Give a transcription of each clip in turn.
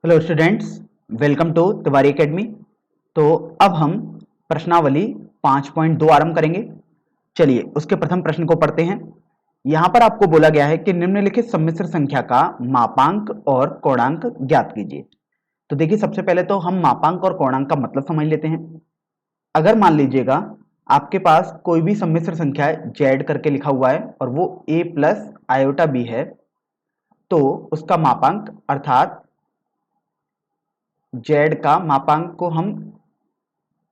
Hello students, welcome to Tiwari academy. तो अब हम प्रश्नावली 5.2 आरंभ करेंगे। चलिए उसके प्रथम प्रश्न को पढ़ते हैं। यहाँ पर आपको बोला गया है कि निम्नलिखित सम्मिश्र संख्या का मापांक और कोणांक ज्ञात कीजिए। तो देखिए, सबसे पहले तो हम मापांक और कोणांक का मतलब समझ लेते हैं। अगर मान लीजिएगा आपके पास कोई भी सम्मिश्र संख्या है, जेड करके लिखा हुआ है और वो ए प्लस आयोटा बी है, तो उसका मापांक अर्थात जेड का मापांक को हम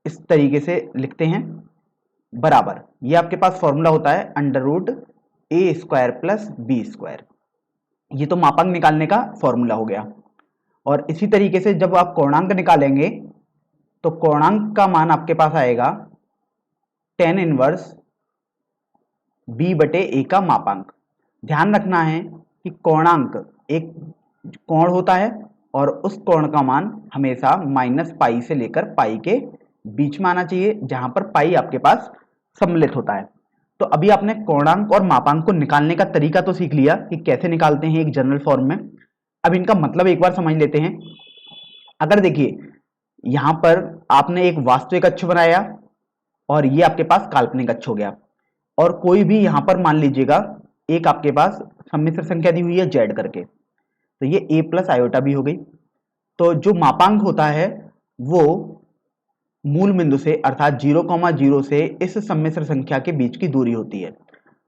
इस तरीके से लिखते हैं, बराबर, ये आपके पास फॉर्मूला होता है अंडर रूट ए स्क्वायर प्लस बी स्क्वायर। ये तो मापांक निकालने का फॉर्मूला हो गया। और इसी तरीके से जब आप कोणांक निकालेंगे तो कोणांक का मान आपके पास आएगा टेन इनवर्स बी बटे ए का मापांक। ध्यान रखना है कि कोणांक एक कोण होता है और उस कोण का मान हमेशा माइनस पाई से लेकर पाई के बीच में आना चाहिए, जहां पर पाई आपके पास सम्मिलित होता है। तो अभी आपने कोणांक और मापांक को निकालने का तरीका तो सीख लिया कि कैसे निकालते हैं एक जनरल फॉर्म में। अब इनका मतलब एक बार समझ लेते हैं। अगर देखिए, यहां पर आपने एक वास्तविक अक्ष बनाया और ये आपके पास काल्पनिक अक्ष हो गया, और कोई भी यहां पर मान लीजिएगा एक आपके पास सम्मिश्र संख्या दी हुई है जेड करके, तो ये ए प्लस आयोटा भी हो गई। तो जो मापांक होता है वो मूल बिंदु से अर्थात 0,0 से इस सम्मिश्र संख्या के बीच की दूरी होती है।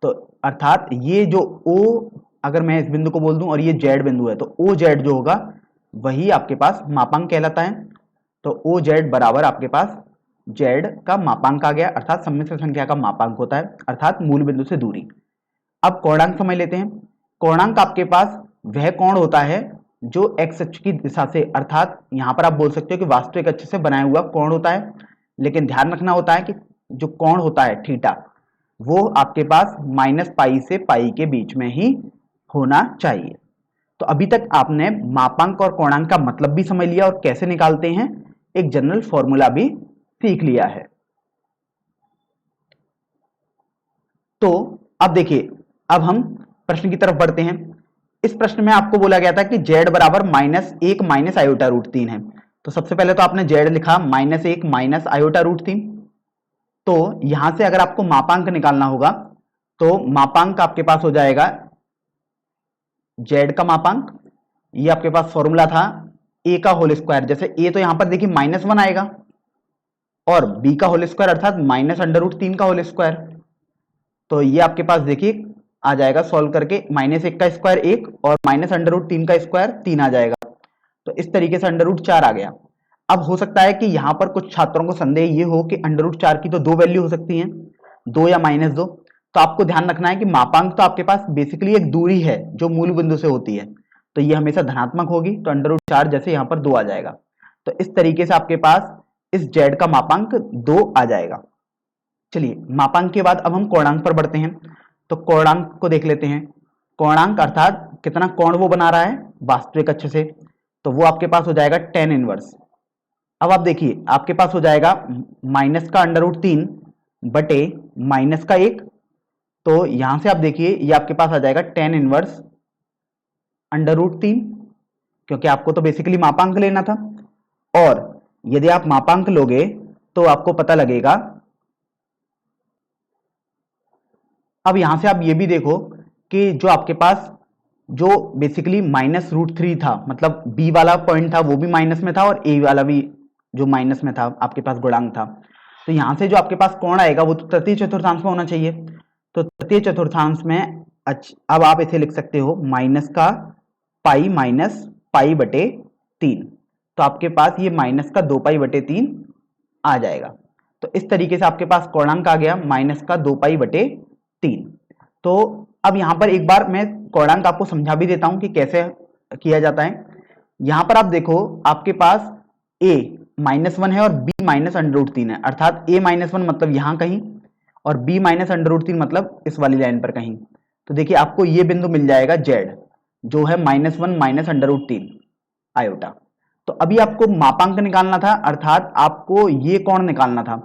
तो अर्थात ये जो ओ, अगर मैं इस बिंदु को बोल दूं और ये जेड बिंदु है, तो ओ जेड जो होगा वही आपके पास मापांक कहलाता है। तो ओ जेड बराबर आपके पास जेड का मापांक आ गया, अर्थात सम्मिश्र संख्या का मापांक होता है, अर्थात मूल बिंदु से दूरी। अब कोणांक समझ लेते हैं। कोणांक आपके पास वह कोण होता है जो एक्स अक्ष की दिशा से, अर्थात यहां पर आप बोल सकते हो कि वास्तविक अक्ष से बनाया हुआ कोण होता है, लेकिन ध्यान रखना होता है कि जो कोण होता है थीटा, वो आपके पास माइनस पाई से पाई के बीच में ही होना चाहिए। तो अभी तक आपने मापांक और कोणांक का मतलब भी समझ लिया और कैसे निकालते हैं एक जनरल फॉर्मूला भी सीख लिया है। तो अब देखिए, अब हम प्रश्न की तरफ बढ़ते हैं। इस प्रश्न में आपको बोला गया था कि जेड बराबर -1 माइनस आयोटा रूट 3 है। तो सबसे पहले तो आपने जेड लिखा -1 माइनस आयोटा रूट 3। तो यहां से अगर आपको मापांक निकालना होगा तो मापांक आपके पास हो जाएगा जेड का मापांक, ये आपके पास फॉर्मूला था ए का होल स्क्वायर। जैसे ए तो यहां पर देखिए -1 आएगा और बी का होल स्क्वायर अर्थात माइनस अंडर रूट 3 का होल स्क्वायर। तो ये आपके पास देखिए आ जाएगा सॉल्व करके, -1 का स्क्वायर 1 और माइनस अंडर रूट 3 का स्क्वायर 3 आ जाएगा। तो इस तरीके से अंडर रूट 4 आ गया। अब हो सकता है कि यहां पर कुछ छात्रों को संदेह ये हो कि अंडर रूट 4 की तो दो वैल्यू हो सकती हैं, 2 या -2। तो आपको ध्यान रखना है कि मापांक तो आपके पास बेसिकली एक दूरी है जो मूल बिंदु से होती है, तो ये हमेशा धनात्मक होगी। तो अंडर रूट 4 जैसे यहां पर 2 आ जाएगा। तो इस तरीके से आपके पास इस जेड का मापांक 2 आ जाएगा। चलिए, मापांक के बाद अब हम कोणांक पर बढ़ते हैं। तो कोणांक को देख लेते हैं। कोणांक अर्थात कितना कोण वो बना रहा है वास्तविक अक्ष से, तो वो आपके पास हो जाएगा टेन इनवर्स। अब आप देखिए आपके पास हो जाएगा माइनस का अंडर रूट 3 बटे माइनस का 1। तो यहां से आप देखिए ये आपके पास आ जाएगा टेन इनवर्स अंडर रूट 3, क्योंकि आपको तो बेसिकली मापांक लेना था। और यदि आप मापांक लोगे तो आपको पता लगेगा। अब यहां से आप ये भी देखो कि जो आपके पास जो बेसिकली -√3 था, मतलब बी वाला पॉइंट था वो भी माइनस में था और ए वाला भी जो माइनस में था आपके पास गुणांक था। तो यहां से जो आपके पास कोण आएगा वो तो तृतीय चतुर्थांश में होना चाहिए। तो तृतीय चतुर्थांश में अब आप इसे लिख सकते हो माइनस का पाई माइनस पाई बटे 3। तो आपके पास ये माइनस का 2 पाई बटे 3 आ जाएगा। तो इस तरीके से आपके पास कोणांक आ गया माइनस का 2 पाई बटे 3। तो अब यहां पर एक बार मैं कोणांक आपको समझा भी देता हूं कि कैसे किया जाता है। यहां पर आप देखो आपके पास a -1 है और b माइनस अंडर रूट 3 है, अर्थात a -1 मतलब यहां कहीं और b माइनस अंडर रूट 3 मतलब इस वाली लाइन पर कहीं। तो देखिए आपको ये बिंदु मिल जाएगा z, जो है -1 माइनस अंडर रूट 3 आयोटा। तो अभी आपको मापांक निकालना था, अर्थात आपको ये कोण निकालना था।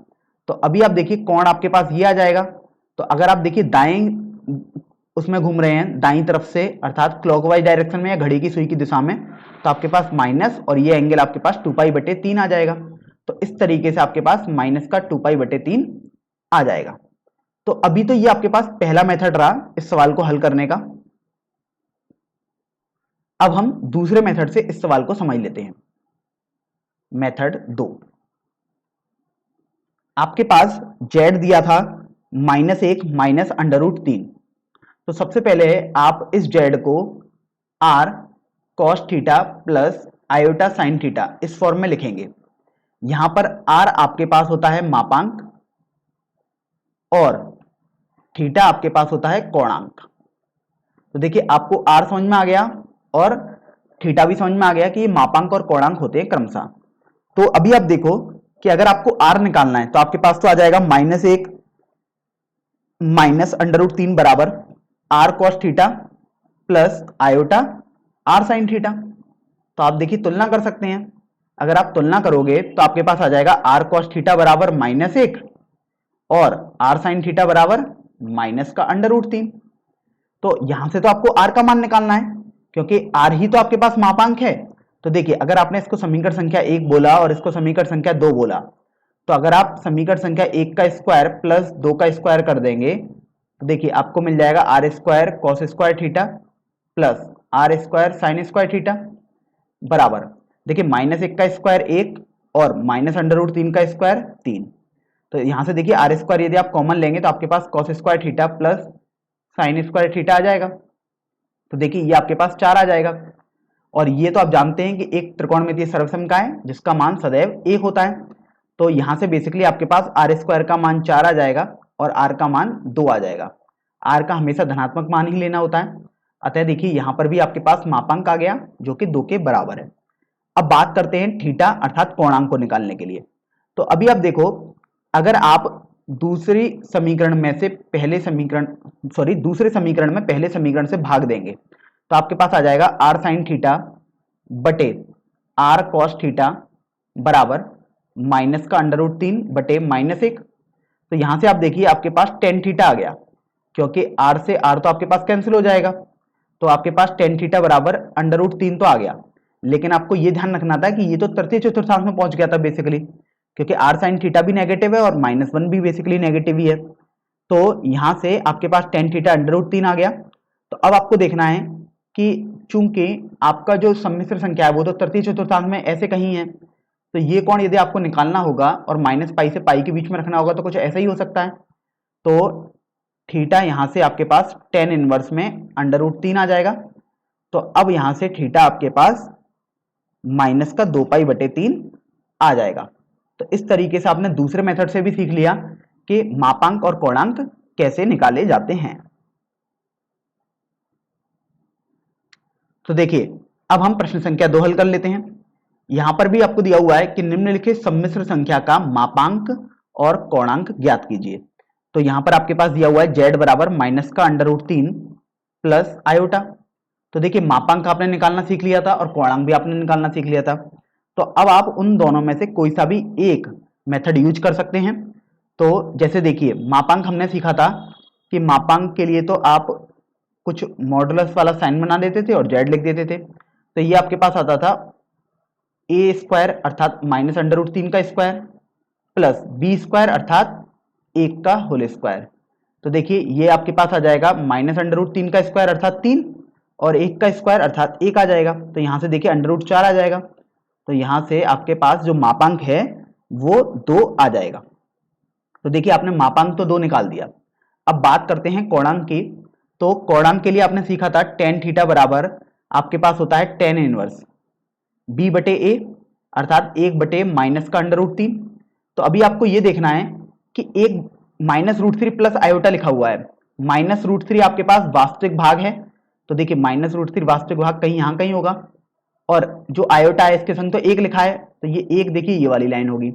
तो अभी आप देखिए कोण आपके पास ये आ जाएगा। तो अगर आप देखिए दाएं उसमें घूम रहे हैं दाईं तरफ से, अर्थात क्लॉकवाइज डायरेक्शन में या घड़ी की सुई की दिशा में, तो आपके पास माइनस और ये एंगल आपके पास 2π/3 आ जाएगा। तो इस तरीके से आपके पास माइनस का 2π/3 आ जाएगा। तो अभी तो ये आपके पास पहला मेथड रहा इस सवाल को हल करने का। अब हम दूसरे मेथड से इस सवाल को समझ लेते हैं। मेथड 2, आपके पास z दिया था -1 माइनस √3। तो सबसे पहले आप इस z को r cos theta plus iota sine theta इस फॉर्म में लिखेंगे। यहां पर r आपके पास होता है मापांक और थीटा आपके पास होता है कोणांक। तो देखिए आपको r समझ में आ गया और थीटा भी समझ में आ गया कि ये मापांक और कोणांक होते हैं क्रमशः। तो अभी आप देखो कि अगर आपको r निकालना है तो आपके पास तो आ जाएगा -1 माइनस √3 बराबर r cos theta plus iota r sin theta. तो आप देखिए तुलना कर सकते हैं। अगर आप तुलना करोगे तो आपके पास आ जाएगा r cos थीटा बराबर -1 और r sin थीटा बराबर माइनस का √3। तो यहां से तो आपको r का मान निकालना है क्योंकि r ही तो आपके पास मापांक है। तो देखिए अगर आपने इसको समीकरण संख्या 1 बोला और इसको समीकरण संख्या 2 बोला, तो अगर आप समीकरण संख्या 1 का स्क्वायर प्लस 2 का स्क्वायर कर देंगे तो देखिए आपको मिल जाएगा r² cos square theta plus r² sign square theta बराबर, देखिए -1 का स्क्वायर 1 और माइनस √3 का स्क्वायर 3। तो यहां से देखिए r² यदि आप कॉमन लेंगे तो आपके पास cos square theta plus sine square theta आ जाएगा। तो देखिए ये आपके पास 4 आ जाएगा। और ये तो आप जानते हैं कि एक त्रिकोणमितीय सर्वसम है जिसका मान सदैव 1 होता है। तो यहां से बेसिकली आपके पास r² का मान 4 आ जाएगा और r का मान 2 आ जाएगा। r का हमेशा धनात्मक मान ही लेना होता है। अतः देखिए यहां पर भी आपके पास मापांक आ गया जो कि 2 के बराबर है। अब बात करते हैं थीटा अर्थात कोणांक को निकालने के लिए। तो अभी आप देखो अगर आप दूसरे समीकरण में पहले समीकरण से भाग देंगे तो आपके पास आ जाएगा r sin थीटा बटे r cos थीटा बराबर माइनस का √3 बटे -1। तो यहां से आप देखिए आपके पास tan थीटा आ गया क्योंकि r से r तो आपके पास कैंसिल हो जाएगा। तो आपके पास tan थीटा बराबर √3 तो आ गया, लेकिन आपको यह ध्यान रखना था कि ये तो तृतीय चतुर्थांश में पहुंच गया था बेसिकली, क्योंकि r sin थीटा भी नेगेटिव है और -1 भी बेसिकली नेगेटिव ही है। तो यहां से आपके पास tan थीटा √3 आ गया। तो अब आपको देखना है कि चूंकि आपका जो सम्मिश्र संख्या है वो तो तृतीय चतुर्थांश में ऐसे कहीं है, तो ये कोण यदि आपको निकालना होगा और -π से π के बीच में रखना होगा तो कुछ ऐसा ही हो सकता है। तो थीटा यहां से आपके पास tan इनवर्स में √3 आ जाएगा। तो अब यहां से थीटा आपके पास माइनस का 2π/3 आ जाएगा। तो इस तरीके से आपने दूसरे मेथड से भी सीख लिया कि मापांक और कोणांक कैसे निकाले जाते हैं। तो देखिए अब हम प्रश्न संख्या 2 हल कर लेते हैं। यहां पर भी आपको दिया हुआ है कि निम्नलिखित सम्मिश्र संख्या का मापांक और कोणांक ज्ञात कीजिए। तो यहां पर आपके पास दिया हुआ है z बराबर माइनस का √3 प्लस आयोटा। तो देखिए मापांक आपने निकालना सीख लिया था और कोणांक भी आपने निकालना सीख लिया था। तो अब आप उन दोनों में से कोई सा भी एक मेथड यूज कर सकते हैं। तो जैसे देखिए मापांक हमने सीखा था कि मापांक के लिए तो आप कुछ मॉडुलस वाला साइन बना देते थे और z लिख देते थे। तो ये आपके पास आता था a² अर्थात माइनस √3 का स्क्वायर प्लस b² अर्थात 1 का होल स्क्वायर। तो देखिए ये आपके पास आ जाएगा माइनस √3 का स्क्वायर अर्थात 3 और 1 का स्क्वायर अर्थात 1 आ जाएगा। तो यहां से देखिए √4 आ जाएगा। तो यहां से आपके पास जो मापांक है वो 2 आ जाएगा। तो देखिए आपने मापांक तो 2 निकाल दिया। अब बात करते हैं कोणांक की। तो कोणांक के लिए आपने सीखा था tan थीटा बराबर आपके पास होता है tan इनवर्स b/a अर्थात 1 बटे माइनस का √3। तो अभी आपको ये देखना है कि एक -√3 प्लस आयोटा लिखा हुआ है। -√3 आपके पास वास्तविक भाग है। तो देखिए -√3 वास्तविक भाग कहीं यहां कहीं होगा और जो आयोटा है इसके संग तो 1 लिखा है। तो ये 1 देखिए ये वाली लाइन होगी।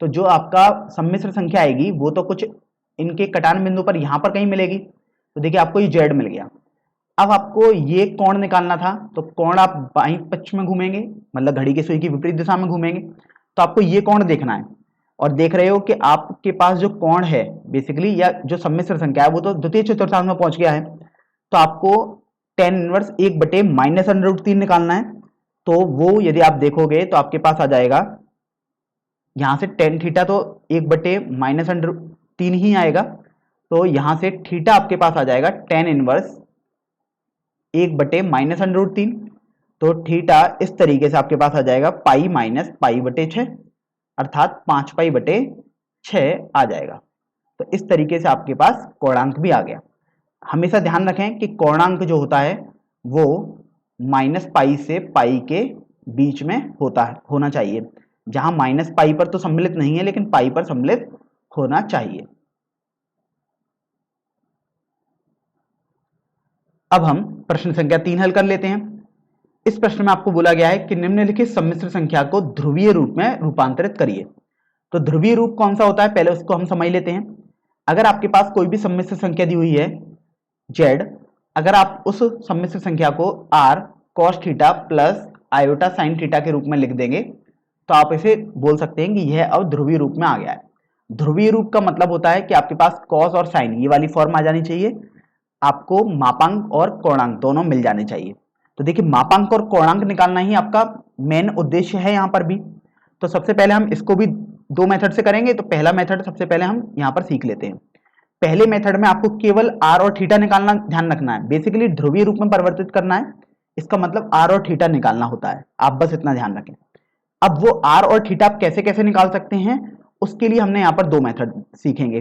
तो जो आपका सम्मिश्र संख्या आएगी वो तो कुछ इनके कटान बिंदु पर यहां पर कहीं मिलेगी। तो देखिए आपको ये z मिल गया। अब आपको ये कोण निकालना था। तो कोण आप बाईं पक्ष में घूमेंगे, मतलब घड़ी की सुई की विपरीत दिशा में घूमेंगे। तो आपको ये कोण देखना है और देख रहे हो कि आपके पास जो कोण है बेसिकली या जो सम्मिश्र संख्या है वो तो द्वितीय चतुर्थांश में पहुंच गया है। तो आपको टेन इनवर्स 1/-√3 निकालना है। तो वो यदि आप देखोगे तो आपके पास आ जाएगा, यहां से टेन थीटा तो 1/-√3 ही आएगा, तो यहां से थीटा आपके पास आ जाएगा टेन इनवर्स 1/-√3। तो थीटा इस तरीके से आपके पास आ जाएगा पाई माइनस पाई/6, अर्थात 5 पाई/6 आ जाएगा। तो इस तरीके से आपके पास कोणांक भी आ गया। हमेशा ध्यान रखें कि कोणांक जो होता है वो -पाई से पाई के बीच में होना चाहिए। जहां -पाई पर तो सम्मिलित नहीं है, लेकिन पाई पर सम्मिलित होना चाहिए। अब हम प्रश्न संख्या 3 हल कर लेते हैं। इस प्रश्न में आपको बोला गया है कि निम्नलिखित सम्मिश्र संख्या को ध्रुवीय रूप में रूपांतरित करिए। तो ध्रुवीय रूप कौन सा होता है, पहले उसको हम समझ लेते हैं। अगर आपके पास कोई भी सम्मिश्र संख्या दी हुई है z, अगर आप उस सम्मिश्र संख्या को r cos theta plus iota sine theta के रूप में लिख देंगे, तो आप इसे बोल सकते हैं कि यह अब ध्रुवीय रूप में आ गया है। ध्रुवीय रूप का मतलब होता है कि आपके पास cos और साइन ये वाली फॉर्म आ जानी चाहिए, आपको मापांक और कोणांक दोनों मिल जाने चाहिए। तो देखिए, मापांक और कोणांक निकालना ही आपका मेन उद्देश्य है यहाँ पर भी। तो सबसे पहले हम इसको भी दो मेथड से करेंगे। तो पहला मेथड सबसे पहले हम यहाँ पर सीख लेते हैं। पहले मेथड में आपको केवल r और थीटा निकालना ध्यान रखना है, बेसिकली ध्रुवीय रूप में परिवर्तित करना है, इसका मतलब r और थीटा निकालना होता है, आप बस इतना ध्यान रखें। अब वो r और थीटा आप कैसे कैसे निकाल सकते हैं, उसके लिए हमने यहाँ पर दो मेथड सीखेंगे।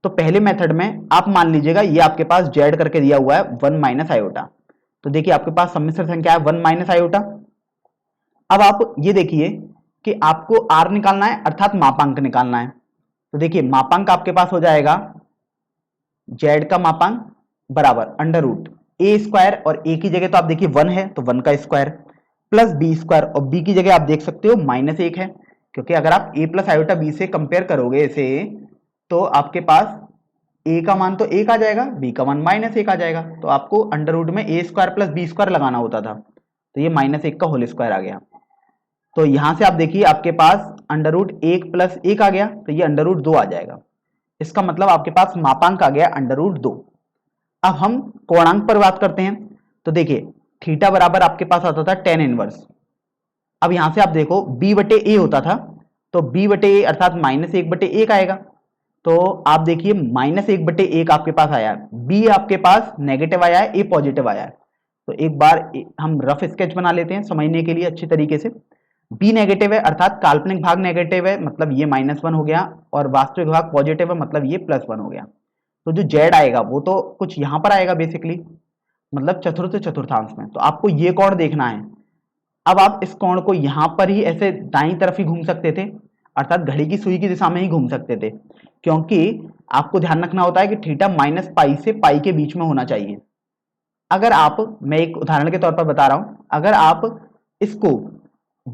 तो पहले मेथड में आप मान लीजिएगा ये आपके पास z करके दिया हुआ है 1 माइनस आयोटा। तो देखिए आपके पास सम्मिश्र संख्या है 1 माइनस आयोटा। अब आप ये देखिए कि आपको r निकालना है, अर्थात मापांक निकालना है। तो देखिए मापांक आपके पास हो जाएगा z का मापांक बराबर √a² और a की जगह तो आप देखिए 1 है तो 1 का स्क्वायर प्लस b² और b की जगह आप देख सकते हो -1 है, क्योंकि अगर आप a प्लस आयोटा b से कंपेयर करोगे इसे, तो आपके पास a का मान तो 1 आ जाएगा, b का मान -1 आ जाएगा। तो आपको अंडर में a² प्लस b² लगाना होता था, तो ये -1 का होल स्क्वायर आ गया। तो यहां से आप देखिए आपके पास √1 प्लस 1 आ गया, तो ये √2 आ जाएगा। इसका मतलब आपके पास मापांक आ गया √2। अब हम कोणांक पर बात करते हैं। तो देखिए थीटा बराबर आपके पास आता था टेन इनवर्स। अब यहां से आप देखो b/a होता था, तो b/a अर्थात -1/1 आएगा। तो आप देखिए -1/1 आपके पास आया है, b आपके पास नेगेटिव आया है, a पॉजिटिव आया है। तो एक बार हम रफ स्केच बना लेते हैं समझने के लिए अच्छी तरीके से। b नेगेटिव है अर्थात काल्पनिक भाग नेगेटिव है, मतलब ये -1 हो गया, और वास्तविक भाग पॉजिटिव है, मतलब ये +1 हो गया। तो जो z आएगा वो तो कुछ यहां पर आएगा बेसिकली, मतलब चतुर्थ चतुर्थांश में। तो आपको ये कोण देखना है। अब आप इस कोण को यहां पर ही ऐसे दाईं तरफ ही घूम सकते थे, अर्थात घड़ी की सुई की दिशा में ही घूम सकते थे, क्योंकि आपको ध्यान रखना होता है कि थीटा -पाई से पाई के बीच में होना चाहिए। अगर आप, मैं एक उदाहरण के तौर पर बता रहा हूं, अगर आप इसको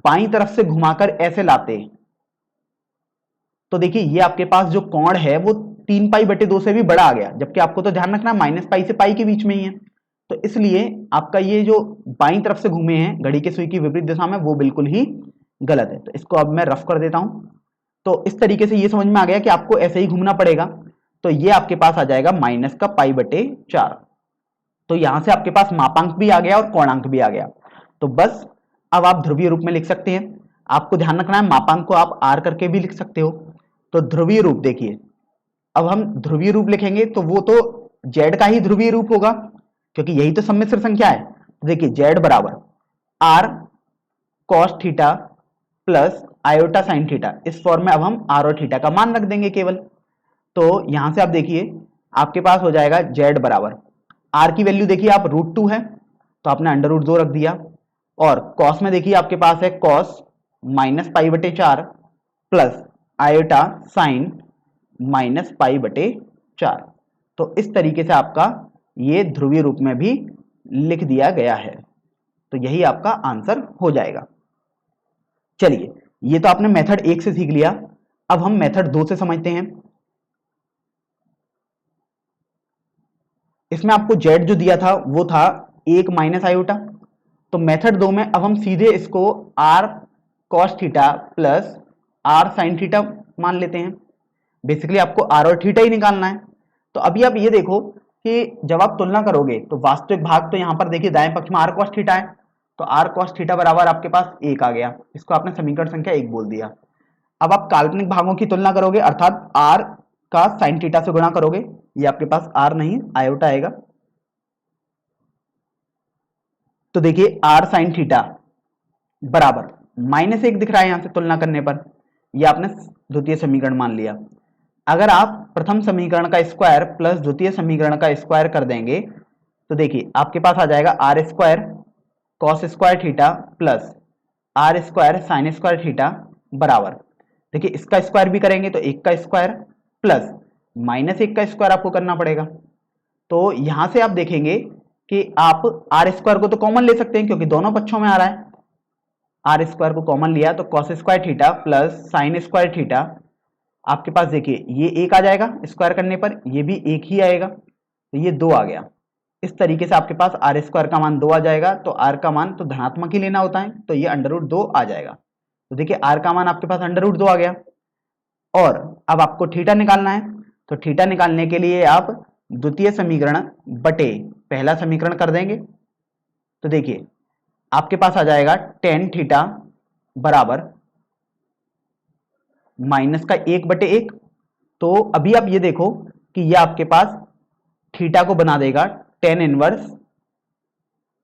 बाईं तरफ से घुमाकर ऐसे लाते, तो देखिए ये आपके पास जो कोण है वो 3π/2 से भी बड़ा आ गया, जबकि आपको तो ध्यान रखना -पाई से पाई के बीच में ही है। तो इसलिए आपका ये जो बाईं तरफ से घूमे हैं घड़ी के सुई की विपरीत दिशा में, वो बिल्कुल ही गलत है। तो इसको अब मैं रफ कर देता हूं। तो इस तरीके से ये समझ में आ गया कि आपको ऐसे ही घूमना पड़ेगा। तो ये आपके पास आ जाएगा -π/4। तो यहां से आपके पास मापांक भी आ गया और कोणांक भी आ गया। तो बस अब आप ध्रुवीय रूप में लिख सकते हैं। आपको ध्यान रखना है मापांक को आप r करके भी लिख सकते हो। तो ध्रुवीय रूप देखिए, अब हम ध्रुवीय रूप लिखेंगे तो वो तो z का ही ध्रुवीय रूप होगा, क्योंकि यही तो सम्मिश्र संख्या है। तो देखिए z बराबर r cos theta plus iota sine theta, इस फॉर्म में अब हम r और थीटा का मान रख देंगे केवल। तो यहां से आप देखिए आपके पास हो जाएगा z बराबर, r की वैल्यू देखिए आप √2 है, तो आपने √2 रख दिया, और cos में देखिए आपके पास है cos -π/4 प्लस आयोटा साइन -π/4। तो इस तरीके से आपका ये ध्रुवीय रूप में भी लिख दिया गया है। तो यही आपका आंसर हो जाएगा। चलिए, ये तो आपने मेथड 1 से सीख लिया। अब हम मेथड 2 से समझते हैं। इसमें आपको z जो दिया था वो था 1 माइनस आयोटा। तो मेथड 2 में अब हम सीधे इसको r cos theta plus r sin theta मान लेते हैं। बेसिकली आपको r और थीटा ही निकालना है। तो अभी आप ये देखो कि जब आप तुलना करोगे तो वास्तविक भाग तो यहाँ पर देखिए दाएं पक्ष में r cos थीटा है, तो r cos थीटा बराबर आपके पास 1 आ गया, इसको आपने समीकरण संख्या 1 बोल दिया। अब आप काल्पनिक भागों की तुलना करोगे अर्थात r का sin थीटा से गुणा करोगे, ये आपके पास r नहीं आयोटा आएगा। तो देखिए r sin थीटा बराबर -1 दिख रहा है यहां से तुलना करने पर, ये आपने द्वितीय समीकरण मान लिया। अगर आप प्रथम समीकरण का स्क्वायर प्लस द्वितीय समीकरण का स्क्वायर कर देंगे तो देखिए आपके पास आ जाएगा r square cos square theta plus r square sine square theta बराबर, देखिए इसका स्क्वायर भी करेंगे तो 1 का स्क्वायर प्लस -1 का स्क्वायर आपको करना पड़ेगा। तो यहां से आप देखेंगे कि आप r स्क्वायर को तो कॉमन ले सकते हैं क्योंकि दोनों पक्षों में आ रहा है, r स्क्वायर को कॉमन लिया तो cos square theta plus sine square theta आपके पास देखिए ये 1 आ जाएगा स्क्वायर करने पर, ये भी 1 ही आएगा तो ये 2 आ गया। इस तरीके से आपके पास r स्क्वायर का मान 2 आ जाएगा, तो r का मान तो धनात्मक ही लेना होता है तो ये √2 आ जाएगा। तो देखिए r का मान आपके पास √2 आ गया। और अब आपको थीटा निकालना है, तो थीटा निकालने के लिए आप द्वितीय समीकरण बटे पहला समीकरण कर देंगे। तो देखिए आपके पास आ जाएगा tan थीटा बराबर माइनस का 1/1। तो अभी आप ये देखो कि ये आपके पास थीटा को बना देगा tan इनवर्स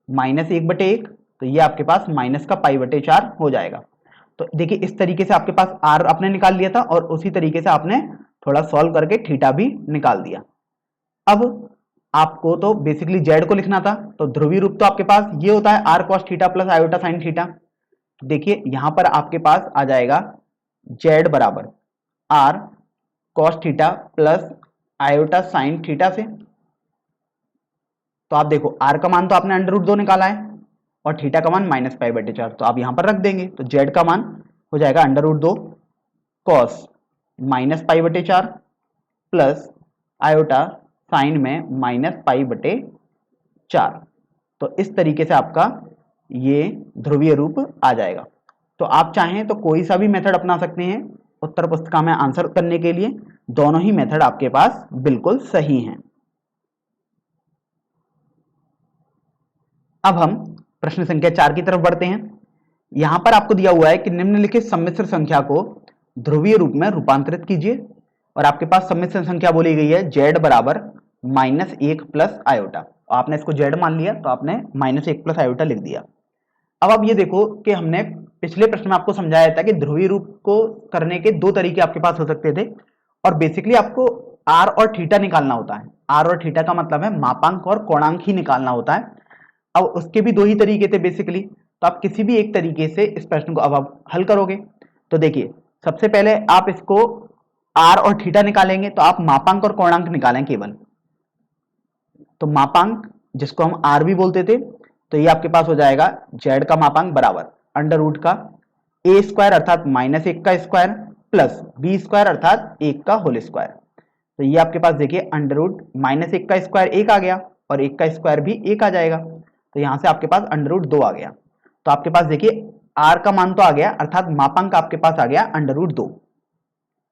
-1/1, तो ये आपके पास माइनस का π/4 हो जाएगा। तो देखिए इस तरीके से आपके पास r आपने निकाल लिया था और उसी तरीके से आपने थोड़ा सॉल्व करके थीटा भी निकाल दिया। अब आपको तो बेसिकली z को लिखना था, तो ध्रुवीय रूप तो आपके पास ये होता है r cos theta plus iota sine theta. देखिए यहां पर आपके पास आ जाएगा z बराबर r cos theta plus iota sine theta से। तो आप देखो r का मान तो आपने √2 निकाला है और थीटा का मान -π/4, तो आप यहां पर रख देंगे तो z का मान हो जाएगा √2 cos -π/4 प्लस आयोटा साइन में -π/4। तो इस तरीके से आपका ये ध्रुवीय रूप आ जाएगा। तो आप चाहें तो कोई सा भी मेथड अपना सकते हैं उत्तर पुस्तिका में आंसर करने के लिए, दोनों ही मेथड आपके पास बिल्कुल सही हैं। अब हम प्रश्न संख्या 4 की तरफ बढ़ते हैं। यहां पर आपको दिया हुआ है कि निम्नलिखित सम्मिश्र संख्या को ध्रुवीय रूप में रूपांतरित कीजिए, और आपके पास सम्मिश्र संख्या बोली गई है z बराबर -1 प्लस आयोटा। आपने इसको z मान लिया तो आपने -1 प्लस आयोटा लिख दिया। अब आप ये देखो कि हमने पिछले प्रश्न में आपको समझाया था कि ध्रुवीय रूप को करने के दो तरीके आपके पास हो सकते थे, और बेसिकली आपको r और थीटा निकालना होता है। r और थीटा का मतलब है मापांक और कोणांक ही निकालना होता है। अब उसके भी दो ही तरीके थे बेसिकली, तो आप किसी भी एक तरीके से इस प्रश्न को अब आप हल करोगे। तो देखिए सबसे पहले आप इसको r और थीटा निकालेंगे तो आप मापांक और कोणांक निकालें केवल। तो मापांक जिसको हम r भी बोलते थे, तो ये आपके पास हो जाएगा z का मापांक बराबर √ का a स्क्वायर अर्थात -1 का स्क्वायर प्लस b स्क्वायर अर्थात 1 का होल स्क्वायर। तो ये आपके पास देखिए √-1 का स्क्वायर 1 आ गया और 1 का स्क्वायर भी 1 आ जाएगा, तो यहां से आपके पास √2 आ गया। तो आपके पास देखिए r का मान तो आ गया अर्थात मापांक आपके पास आ गया √2।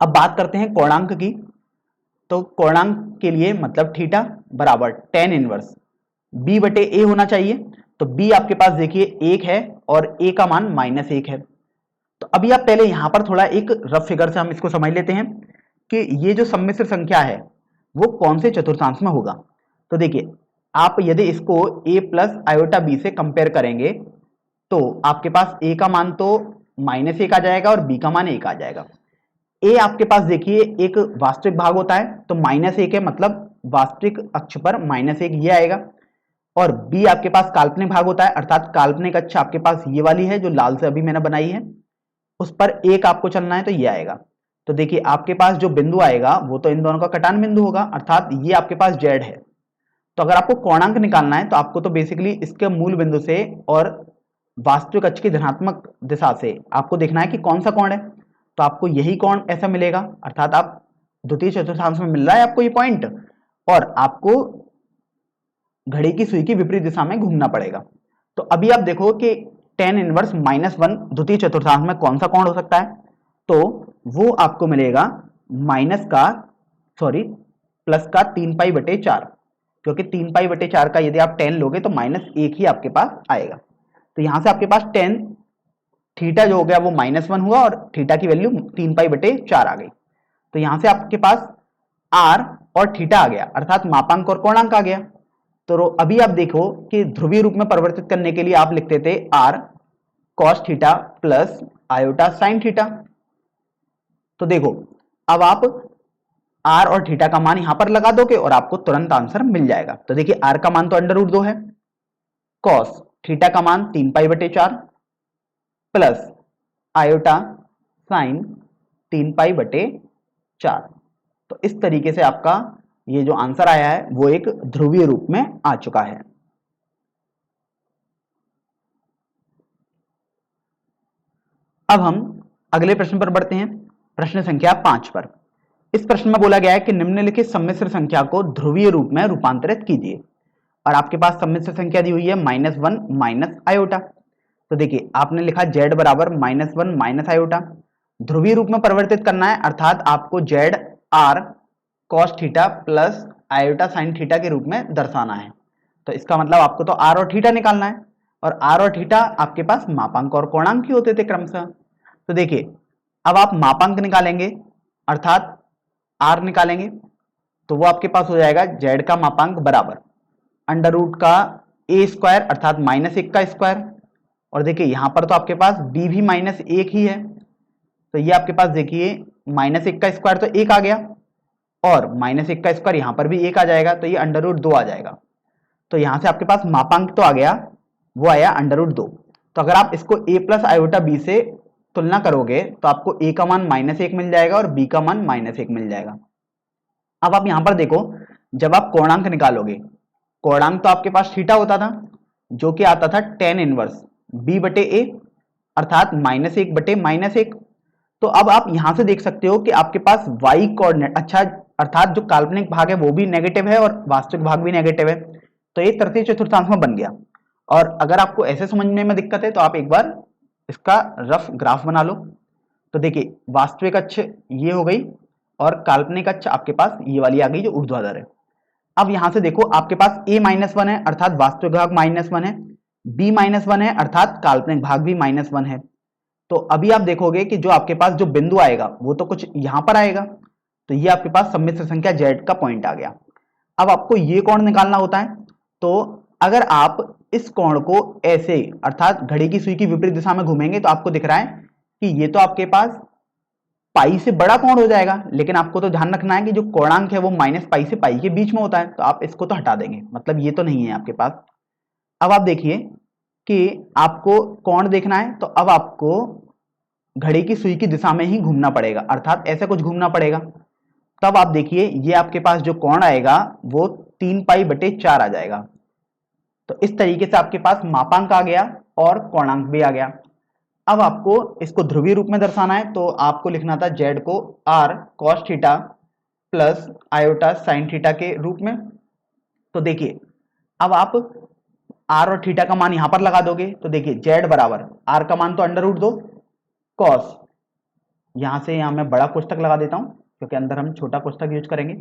अब बात करते हैं कोणांक की। तो कोणांक के लिए मतलब थीटा बराबर tan इनवर्स b/a होना चाहिए। तो b आपके पास देखिए 1 है और a का मान -1 है। तो अभी आप पहले यहां पर थोड़ा एक रफ फिगर से हम इसको समझ लेते हैं कि ये जो सम्मिश्र संख्या है वो कौन से चतुर्थांश में होगा। तो देखिए आप यदि इसको a प्लस आयोटा b से कंपेयर करेंगे तो आपके पास a का मान तो -1 आ जाएगा और b का मान 1 आ जाएगा। a आपके पास देखिए एक वास्तविक भाग होता है तो -1 है, मतलब वास्तविक अक्ष पर -1 ये आएगा, और b आपके पास काल्पनिक भाग होता है अर्थात काल्पनिक अक्ष आपके पास ये वाली है जो लाल से अभी मैंने बनाई है, उस पर 1 आपको चलना है तो ये आएगा। तो देखिए आपके पास जो बिंदु आएगा वो तो इन दोनों का कटान बिंदु होगा अर्थात ये आपके पास z है। तो अगर आपको कोणांक निकालना है तो आपको तो बेसिकली इसके मूल बिंदु से और वास्तविक अक्ष की धनात्मक दिशा से आपको देखना है कि कौन सा कोण है, तो आपको यही कोण ऐसा मिलेगा अर्थात आप द्वितीय चतुर्थांश में मिल रहा है आपको ये पॉइंट, और आपको घड़ी की सुई की विपरीत दिशा में घूमना पड़ेगा। तो अभी आप देखो कि tan इनवर्स -1 द्वितीय चतुर्थांश में कौन सा कोण हो सकता है, तो वो आपको मिलेगा प्लस का 3π/4, क्योंकि 3π/4 का यदि आप 10 लोगे तो -1 ही आपके पास आएगा। तो यहां से आपके पास 10 थीटा जो हो गया वो -1 हुआ और थीटा की वैल्यू 3π/4 आ गई। तो यहां से आपके पास r और थीटा आ गया, अर्थात मापांक और कोणांक आ गया। तो अभी आप देखो कि ध्रुवीय रूप में परिवर्तित करने के लिए आप लिखते थे r cos theta plus iota sin theta. तो देखो अब आप r और थीटा का मान यहां पर लगा दोगे और आपको तुरंत आंसर मिल जाएगा। तो देखिए r का मान तो √2 है, cos थीटा का मान 3π/4 प्लस आयोटा साइन 3π/4। तो इस तरीके से आपका ये जो आंसर आया है वो एक ध्रुवीय रूप में आ चुका है। अब हम अगले प्रश्न पर बढ़ते हैं, प्रश्न संख्या 5 पर। इस प्रश्न में बोला गया है कि निम्नलिखित सम्मिश्र संख्या को ध्रुवीय रूप में रूपांतरित कीजिए। और आपके पास सम्मिश्र संख्या दी हुई है -1 माइनस आयोटा। तो देखिए आपने लिखा z बराबर -1 माइनस आयोटा। ध्रुवीय रूप में परिवर्तित करना है, अर्थात आपको z r cos theta plus iota sine theta के रूप में दर्शाना है। तो इसका मतलब आपको तो r और थीटा निकालना है, और r और थीटा आपके पास मापांक और कोणांक ही होते थे क्रमशः। तो देखिए अब आप मापांक निकालेंगे, अर्थात r निकालेंगे, तो वो आपके पास हो जाएगा z का मापांक बराबर √ का a² अर्थात -1 का स्क्वायर। और देखिए यहां पर तो आपके पास b भी -1 ही है, तो ये आपके पास देखिए -1 का स्क्वायर तो 1 आ गया, और -1 का स्क्वायर यहां पर भी 1 आ जाएगा, तो ये √2 आ जाएगा। तो यहां से आपके पास मापांक तो आ गया, वो आया √2। तो अगर आप इसको a प्लस आयोटा b से तुलना करोगे तो आपको a का मान -1 मिल जाएगा और b का मान -1 मिल जाएगा। अब आप यहां पर देखो, जब आप कोणांक निकालोगे, कोणांक तो आपके पास थीटा होता था जो कि आता था tan इनवर्स b/a अर्थात -1/-1। तो अब आप यहां से देख सकते हो कि आपके पास y कोऑर्डिनेट, अच्छा अर्थात जो काल्पनिक भाग है वो भी नेगेटिव है और वास्तविक भाग भी नेगेटिव है, तो ये तृतीय चतुर्थांश में बन गया। और अगर आपको ऐसे समझने में दिक्कत है तो आप एक बार इसका रफ ग्राफ बना लो। तो देखिए वास्तविक अक्ष ये हो गई और काल्पनिक अक्ष आपके पास ये वाली आ गई जो ऊर्ध्वाधर है। अब यहां से देखो आपके पास a-1 है अर्थात वास्तविक भाग -1 है, b-1 है अर्थात काल्पनिक भाग भी -1 है। तो अभी आप देखोगे कि जो आपके पास जो बिंदु आएगा वो तो कुछ यहां पर आएगा, तो ये आपके पास सम्मिश्र संख्या z का पॉइंट आ गया। अब आपको ये कोण निकालना होता है, तो अगर आप इस कोण को ऐसे अर्थात घड़ी की सुई की विपरीत दिशा में घूमेंगे तो आपको दिख रहा है कि ये तो आपके पास पाई से बड़ा कोण हो जाएगा, लेकिन आपको तो ध्यान रखना है कि जो कोणांक है वो -पाई से पाई के बीच में होता है, तो आप इसको तो हटा देंगे, मतलब ये तो नहीं है आपके पास। अब आप देखिए कि आपको कोण देखना है, तो अब आपको घड़ी की सुई की दिशा में ही घूमना पड़ेगा, अर्थात ऐसे कुछ घूमना पड़ेगा। तब आप देखिए ये आपके पास जो कोण आएगा वो 3π/4 आ जाएगा। तो इस तरीके से आपके पास मापांक आ गया और कोणांक भी आ गया। अब आपको इसको ध्रुवीय रूप में दर्शाना है, तो आपको लिखना था z को r cos theta plus iota sine theta के रूप में। तो देखिए अब आप r और थीटा का मान यहां पर लगा दोगे, तो देखिए z बराबर r का मान तो √2 cos, यहां से यहां मैं बड़ा कोष्ठक लगा देता हूं क्योंकि अंदर हम छोटा कोष्ठक यूज करेंगे।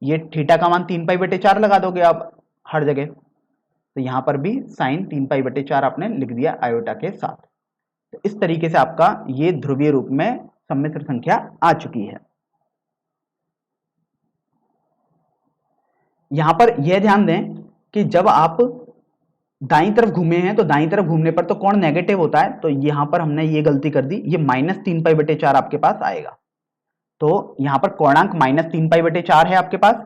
ये थीटा का मान 3π/4 लगा दोगे आप हर जगह, तो यहां पर भी साइन 3π/4 आपने लिख दिया आयोटा के साथ। तो इस तरीके से आपका ये ध्रुवीय रूप में सम्मिश्र संख्या आ चुकी है। यहां पर यह ध्यान दें कि जब आप दाईं तरफ घूमे हैं तो दाईं तरफ घूमने पर तो कोण नेगेटिव होता है, तो यहां पर हमने ये गलती कर दी, ये -3π/4 आपके पास आएगा। तो यहां पर कोणांक -3π/4 है आपके पास,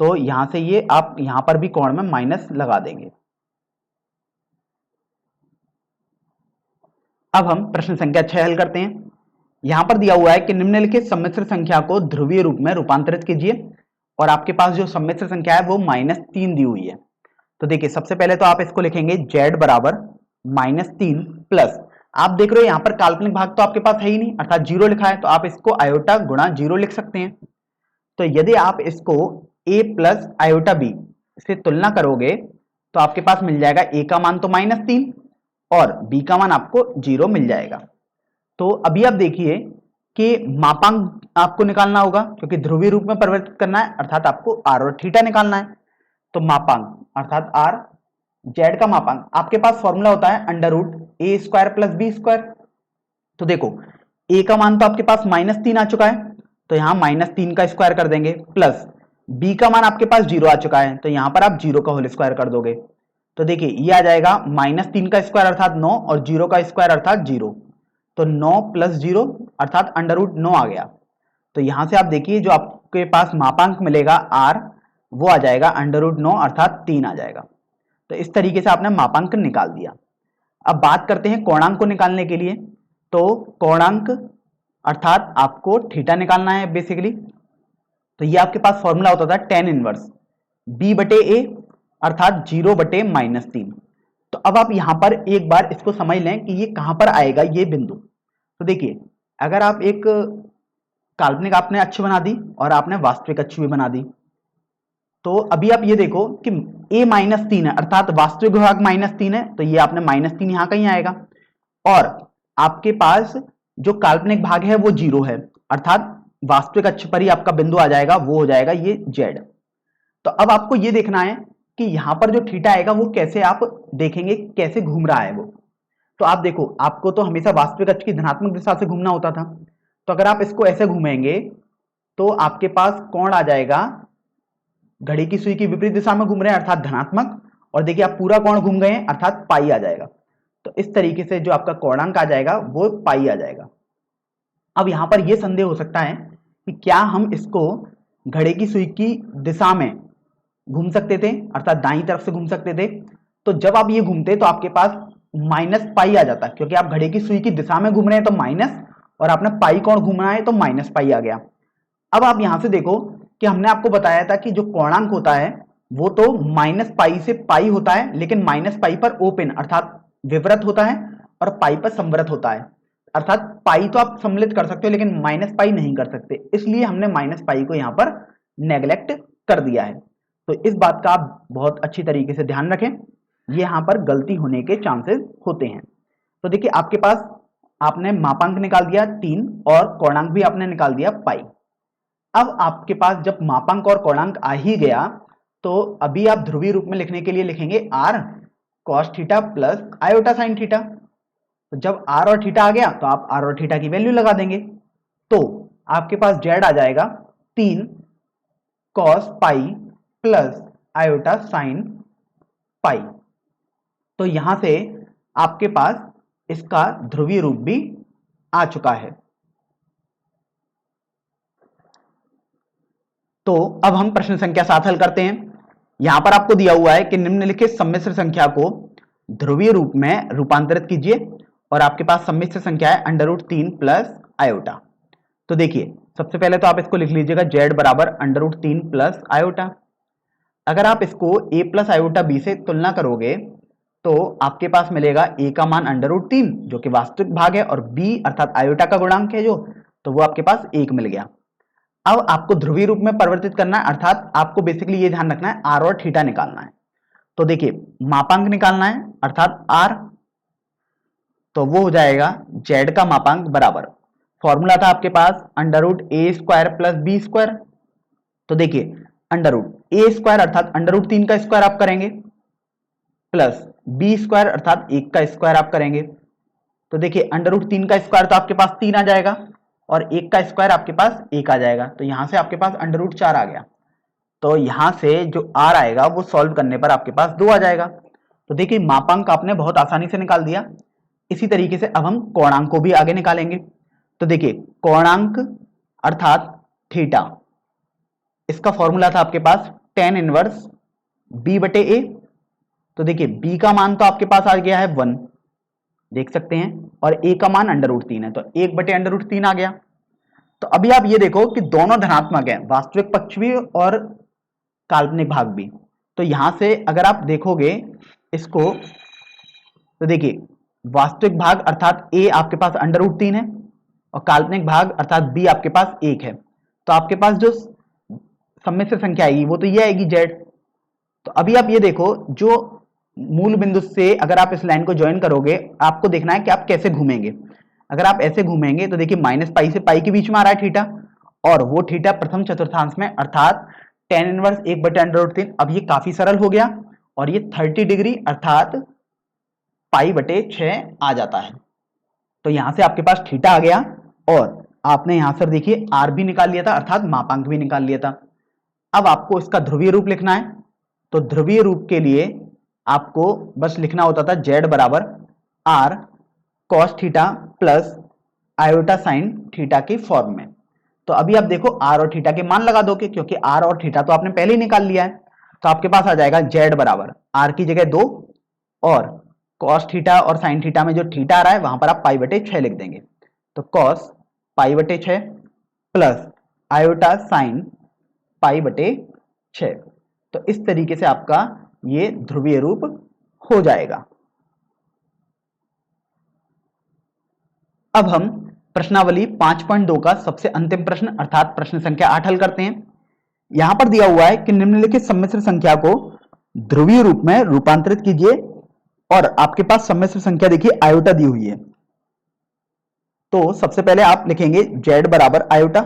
तो यहां से ये आप यहां पर भी कोण में माइनस लगा देंगे। अब हम प्रश्न संख्या 6 हल करते हैं। यहां पर दिया हुआ है कि निम्नलिखित सम्मिश्र संख्या को ध्रुवीय रूप में रूपांतरित कीजिए, और आपके पास जो सम्मिश्र संख्या है वो -3 दी हुई है। तो देखिए सबसे पहले तो आप इसको लिखेंगे z बराबर -3 प्लस, आप देख रहे हो यहां पर काल्पनिक भाग तो आपके पास है ही नहीं अर्थात 0 लिखा है, तो आप इसको आयोटा गुणा 0 लिख सकते हैं। तो यदि आप इसको a प्लस आयोटा b से तुलना करोगे तो आपके पास मिल जाएगा a का मान तो -3 और b का मान आपको 0 मिल जाएगा। तो अभी आप देखिए कि मापांक आपको निकालना होगा क्योंकि ध्रुवीय रूप में परिवर्तित करना है, अर्थात आपको r और थीटा निकालना है। तो मापांक अर्थात आर, जेड का मापांक आपके पास फॉर्मूला होता है अंडर रूट ए स्क्वायर प्लस बी स्क्वायर। तो देखो ए का मान तो आपके पास -3 आ चुका है, तो यहां -3 का स्क्वायर कर देंगे, प्लस बी का मान आपके पास 0 आ चुका है, तो यहां पर आप 0 का होल स्क्वायर कर दोगे। तो देखिए ये आ जाएगा -3 का स्क्वायर अर्थात 9 और 0 का स्क्वायर अर्थात 0, तो 9 + 0 अर्थात अंडर रूट 9 आ गया। तो यहां से आप देखिए जो आपके पास मापांक मिलेगा आर, वो आ जाएगा अंडर रूट 9 अर्थात 3 आ जाएगा। तो इस तरीके से आपने मापांक निकाल दिया। अब बात करते हैं कोणांक को निकालने के लिए। तो कोणांक अर्थात आपको थीटा निकालना है बेसिकली। तो ये आपके पास फॉर्मूला होता था tan इनवर्स b बटे a अर्थात 0 बटे -3। तो अब आप यहां पर एक बार इसको समझ लें कि ये कहां पर आएगा ये बिंदु। तो देखिए अगर आप एक काल्पनिक आपने अक्ष बना दी और आपने वास्तविक अक्ष भी बना दी, तो अभी आप ये देखो कि a -3 है अर्थात वास्तविक भाग -3 है, तो ये आपने -3 यहां कहीं आएगा, और आपके पास जो काल्पनिक भाग है वो 0 है अर्थात वास्तविक अक्ष पर ही आपका बिंदु आ जाएगा, वो हो जाएगा ये z। तो अब आपको ये देखना है कि यहां पर जो थीटा आएगा वो कैसे आप देखेंगे, कैसे घूम रहा है वो। तो आप देखो आपको तो हमेशा वास्तविक अक्ष की धनात्मक दिशा से घूमना होता था, तो अगर आप इसको ऐसे घूमेंगे तो आपके पास कोण आ जाएगा, घड़ी की सुई की विपरीत दिशा में घूम रहे हैं अर्थात धनात्मक, और देखिए आप पूरा कोण घूम गए हैं अर्थात पाई आ जाएगा। तो इस तरीके से जो आपका कोणांक आ जाएगा वो पाई आ जाएगा। अब यहां पर यह संदेह हो सकता है कि क्या हम इसको घड़ी की सुई की दिशा में घूम सकते थे अर्थात दाईं तरफ से घूम सकते थे। तो जब आप ये घूमते तो आपके पास -पाई आ जाता, क्योंकि आप घड़ी की सुई की दिशा में घूम रहे हैं तो माइनस, और आपने पाई कोण घूमना है तो -पाई आ गया। अब आप यहां से देखो कि हमने आपको बताया था कि जो कोणांक होता है वो तो -पाई से पाई होता है, लेकिन -पाई पर ओपन अर्थात विवृत होता है और पाई पर संवृत होता है, अर्थात पाई तो आप सम्मिलित कर सकते हो लेकिन -पाई नहीं कर सकते, इसलिए हमने -पाई को यहां पर नेग्लेक्ट कर दिया है। तो इस बात का आप बहुत अच्छी तरीके से ध्यान रखें, ये यहां पर गलती होने के चांसेस होते हैं। तो देखिए आपके पास आपने मापांक निकाल दिया 3 और कोणांक भी आपने निकाल दिया पाई। अब आपके पास जब मापांक और कोणांक आ ही गया, तो अभी आप ध्रुवीय रूप में लिखने के लिए लिखेंगे r cos theta plus iota sine theta. तो जब r और थीटा आ गया तो आप r और थीटा की वैल्यू लगा देंगे, तो आपके पास z आ जाएगा 3 cos pi plus iota sine pi. तो यहां से आपके पास इसका ध्रुवीय रूप भी आ चुका है। तो अब हम प्रश्न संख्या 7 हल करते हैं। यहां पर आपको दिया हुआ है कि निम्नलिखित सम्मिश्र संख्या को ध्रुवीय रूप में रूपांतरित कीजिए, और आपके पास सम्मिश्र संख्या है √3 प्लस आयोटा। तो देखिए सबसे पहले तो आप इसको लिख लीजिएगा z बराबर √3 प्लस आयोटा। अगर आप इसको a प्लस आयोटा b से तुलना करोगे तो आपके पास मिलेगा a का मान √3 जो कि वास्तविक भाग है, और b अर्थात आयोटा का गुणांक है जो, तो वो आपके पास 1 मिल गया। अब आपको ध्रुवीय रूप में परिवर्तित करना है, अर्थात आपको बेसिकली ये ध्यान रखना है r और थीटा निकालना है। तो देखिए मापांक निकालना है अर्थात r, तो वो हो जाएगा z का मापांक बराबर, फॉर्मूला था आपके पास √a² प्लस b स्क्वायर। तो देखिए √a² अर्थात √3 का स्क्वायर आप करेंगे, प्लस b² अर्थात 1 का स्क्वायर आप करेंगे। तो देखिए √3 का स्क्वायर तो आपके पास 3 आ जाएगा, और 1 का स्क्वायर आपके पास 1 आ जाएगा, तो यहां से आपके पास √4 आ गया। तो यहां से जो r आएगा वो सॉल्व करने पर आपके पास 2 आ जाएगा। तो देखिए मापांक आपने बहुत आसानी से निकाल दिया। इसी तरीके से अब हम कोणांक को भी आगे निकालेंगे। तो देखिए कोणांक अर्थात थीटा, इसका फॉर्मूला था आपके पास tan इनवर्स b बटे a। तो देखिए b का मान तो आपके पास आ गया है 1, देख सकते हैं, और a का मान √3 है, तो 1 बटे √3 आ गया। तो अभी आप ये देखो कि दोनों धनात्मक है, वास्तविक पक्ष भी और काल्पनिक भाग भी। तो यहां से अगर आप देखोगे इसको, तो देखिए वास्तविक भाग अर्थात a आपके पास √3 है, और काल्पनिक भाग अर्थात b आपके पास 1 है। तो आपके पास जो सम्मिश्र संख्या आएगी वो तो ये आएगी z। तो अभी आप ये देखो जो मूल बिंदु से अगर आप इस लाइन को ज्वाइन करोगे, आपको देखना है कि आप कैसे घूमेंगे। अगर आप ऐसे घूमेंगे तो देखिए -पाई से पाई के बीच में आ रहा है थीटा, और वो थीटा प्रथम चतुर्थांश में अर्थात tan इनवर्स 1/√3। अब ये काफी सरल हो गया और ये 30 डिग्री अर्थात π/6 आ जाता है। तो यहां से आपके पास थीटा आ गया और आपने यहां से देखिए r भी निकाल लिया था अर्थात मापांक भी निकाल लिया था। अब आपको इसका ध्रुवीय रूप लिखना है। तो ध्रुवीय रूप के लिए आपको बस लिखना होता था z बराबर r cos theta plus iota sine theta की फॉर्म में। तो अभी आप देखो r और थीटा के मान लगा दोगे क्योंकि r और थीटा तो आपने पहले ही निकाल लिया है। तो आपके पास आ जाएगा z बराबर r की जगह 2 और cos थीटा और साइन थीटा में जो थीटा आ रहा है वहां पर आप π/6 लिख देंगे। तो cos π/6 प्लस आयोटा साइन π/6। तो इस तरीके से आपका ये ध्रुवीय रूप हो जाएगा। अब हम प्रश्नावली 5.2 का सबसे अंतिम प्रश्न अर्थात प्रश्न संख्या 8 हल करते हैं। यहां पर दिया हुआ है कि निम्नलिखित सम्मिश्र संख्या को ध्रुवीय रूप में रूपांतरित कीजिए और आपके पास सम्मिश्र संख्या देखिए आयोटा दी हुई है। तो सबसे पहले आप लिखेंगे z बराबर आयोटा।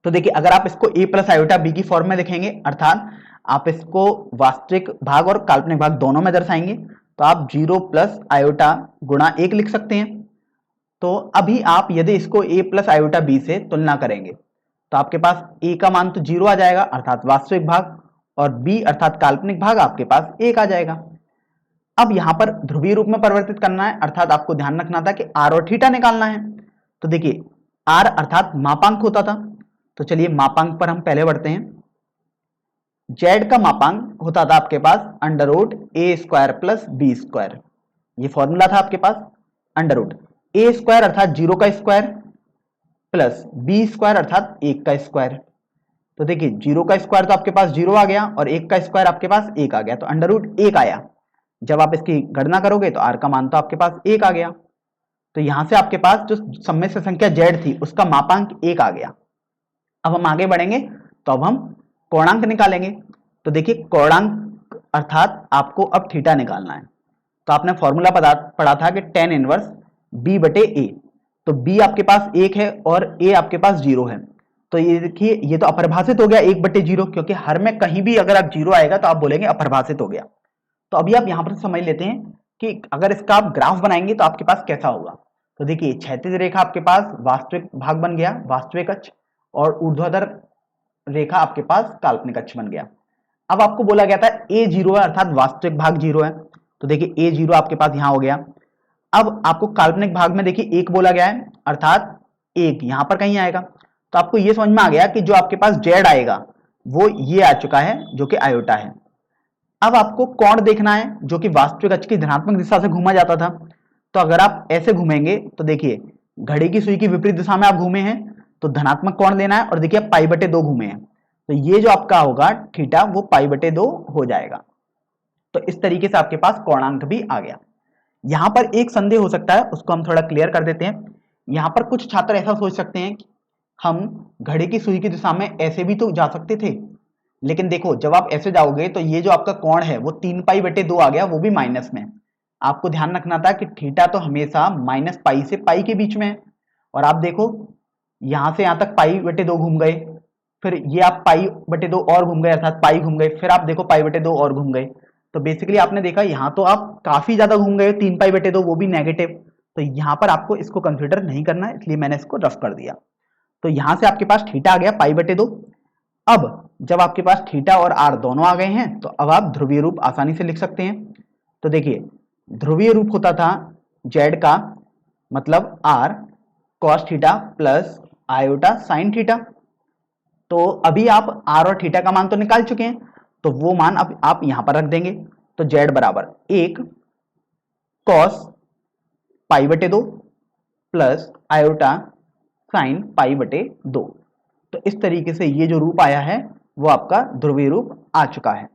तो देखिए अगर आप इसको a प्लस आयोटा b की फॉर्म में लिखेंगे अर्थात आप इसको वास्तविक भाग और काल्पनिक भाग दोनों में दर्शाएंगे तो आप 0 प्लस आयोटा गुणा 1 लिख सकते हैं। तो अभी आप यदि इसको a प्लस आयोटा b से तुलना करेंगे तो आपके पास a का मान तो 0 आ जाएगा अर्थात वास्तविक भाग और b अर्थात काल्पनिक भाग आपके पास 1 आ जाएगा। अब यहां पर ध्रुवीय रूप में परिवर्तित करना है अर्थात आपको ध्यान रखना था कि r और थीटा निकालना है। तो देखिए r अर्थात मापांक होता था। तो चलिए मापांक पर हम पहले बढ़ते हैं। z का मापांक होता था आपके पास √a² प्लस b²। ये फॉर्मूला था आपके पास √a² अर्थात 0 का स्क्वायर प्लस b² अर्थात 1 का स्क्वायर। तो देखिए 0 का स्क्वायर तो आपके पास 0 आ गया और 1 का स्क्वायर आपके पास 1 आ गया तो √1 आया। जब आप इसकी गणना करोगे तो r का मान तो आपके पास 1 आ गया। तो यहां से आपके पास जो सम्मिश्र संख्या z थी उसका मापांक 1 आ गया। अब हम आगे बढ़ेंगे तो अब हम कोणांक निकालेंगे। तो देखिए कोणांक अर्थात आपको अब थीटा निकालना है। तो आपने फॉर्मूला पढ़ा था कि tan इनवर्स b/a। तो b आपके पास 1 है और a आपके पास 0 है। तो ये देखिए ये तो अपरिभाषित हो गया 1/0 क्योंकि हर में कहीं भी अगर आप 0 आएगा तो आप बोलेंगे अपरिभाषित हो गया। तो अभी आप यहां पर समझ लेते हैं कि अगर इसका आप ग्राफ बनाएंगे तो आपके पास कैसा होगा। तो देखिए क्षैतिज रेखा आपके पास वास्तविक भाग बन गया वास्तविक अक्ष और ऊर्ध्वाधर रेखा आपके पास काल्पनिक अक्ष बन गया। अब आपको बोला गया था a 0 है अर्थात वास्तविक भाग 0 है। तो देखिए a 0 आपके पास यहां हो गया। अब आपको काल्पनिक भाग में देखिए 1 बोला गया है अर्थात 1 यहां पर कहीं आएगा। तो आपको यह समझ में आ गया कि जो आपके पास z आएगा वो ये आ चुका है जो कि आयोटा है। अब आपको कोण देखना है जो कि वास्तविक अक्ष की धनात्मक दिशा से घूमा जाता था। तो अगर आप ऐसे घूमेंगे तो देखिए घड़ी की सुई की विपरीत दिशा में आप घूमे हैं तो धनात्मक कोण लेना है और देखिए π/2 घूमे हैं तो ये जो आपका होगा थीटा वो π/2 हो जाएगा। तो इस तरीके से आपके पास कोणांक भी आ गया। यहां पर एक संदेह हो सकता है उसको हम थोड़ा क्लियर कर देते हैं। यहां पर कुछ छात्र ऐसा सोच सकते हैं कि हम घड़ी की सुई की दिशा में ऐसे भी तो जा सकते थे लेकिन देखो जब आप ऐसे जाओगे तो ये जो आपका कोण है वो 3π/2 आ गया वो भी माइनस में। आपको ध्यान रखना था कि थीटा तो हमेशा -π से π के बीच में है और आप देखो यहां से यहां तक π/2 घूम गए फिर ये आप π/2 और घूम गए अर्थात पाई घूम गए फिर आप देखो π/2 और घूम गए। तो बेसिकली आपने देखा यहाँ तो आप काफी ज्यादा घूम गए 3π/2 वो भी नेगेटिव। तो यहाँ पर आपको इसको कंसिडर नहीं करना है इसलिए मैंने इसको रफ कर दिया। तो यहां से आपके पास थीटा आ गया π/2। अब जब आपके पास थीटा और r दोनों आ गए हैं तो अब आप ध्रुवीय रूप आसानी से लिख सकते हैं। तो देखिए ध्रुवीय रूप होता था z का मतलब r cos theta plus iota sine theta. तो अभी आप r और थीटा का मान तो निकाल चुके हैं तो वो मान अब आप यहां पर रख देंगे। तो z बराबर 1 cos π/2 प्लस आयोटा साइन π/2। तो इस तरीके से ये जो रूप आया है वो आपका ध्रुवीय रूप आ चुका है।